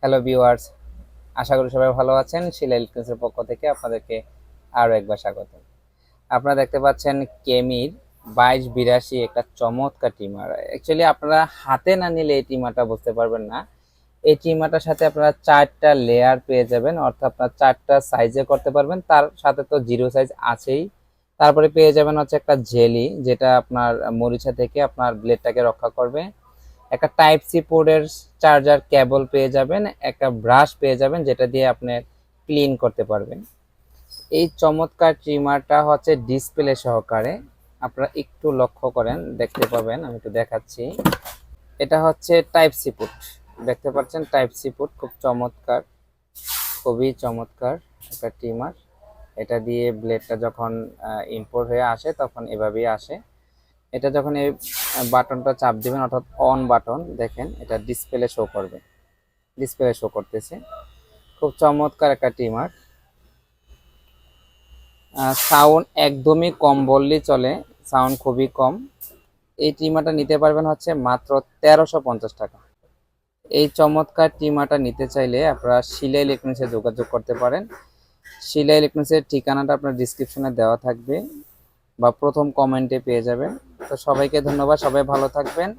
Hello viewers, আশা করি সবাই ভালো আছেন। শিলা ইলেকট্রনিক্সের পক্ষ থেকে আপনাদেরকে আরও একবার স্বাগত। আপনারা দেখতে পাচ্ছেন কেমির 2282 একটা চমৎকার ট্রিমার। অ্যাকচুয়ালি আপনারা হাতে না নিলে এই ট্রিমারটা বুঝতে পারবেন না। এই ট্রিমারটার সাথে আপনারা 4টা লেয়ার পেয়ে যাবেন, অর্থাৎ আপনার 4টা সাইজে করতে পারবেন। তার সাথে তো জিরো সাইজ আছেই। তারপরে পেয়ে যাবেন হচ্ছে একটা জেলি, যেটা আপনার মরিচা থেকে আপনার ব্লেডটাকে রক্ষা করবে। একটা টাইপ সি পোর্টের চার্জার কেবল পেয়ে যাবেন, একটা ব্রাশ পেয়ে যাবেন যেটা দিয়ে আপনি ক্লিন করতে পারবেন। এই চমৎকার ট্রিমারটা হচ্ছে ডিসপ্লে সহকারে। আপনারা একটু লক্ষ্য করেন, দেখতে পাবেন, আমি একটু দেখাচ্ছি। এটা হচ্ছে টাইপ সি পোর্ট, দেখতে পাচ্ছেন টাইপ সি পোর্ট, খুব চমৎকার, খুবই চমৎকার একটা ট্রিমার। এটা দিয়ে ব্লেডটা যখন ইম্পোর্ট হয়ে আসে তখন এভাবেই আসে। এটা যখন এই বাটনটা চাপ দিবেন, অর্থাৎ অন বাটন, দেখেন এটা ডিসপ্লে শো করবে, ডিসপ্লে শো করতেছে। খুব চমৎকার একটা ট্রিমার। সাউন্ড একদমই কম বললেই চলে, সাউন্ড খুবই কম। এই ট্রিমারটা নিতে পারবেন হচ্ছে মাত্র 1350 টাকা। এই চমৎকার ট্রিমারটা নিতে চাইলে আপনারা শিলা ইলেকট্রনিক্সে যোগাযোগ করতে পারেন। শিলা ইলেকট্রনিক্সের ঠিকানাটা আপনার ডিসক্রিপশনে দেওয়া থাকবে বা প্রথম কমেন্টে পেয়ে যাবেন। তো সবাইকে ধন্যবাদ, সবাই ভালো থাকবেন।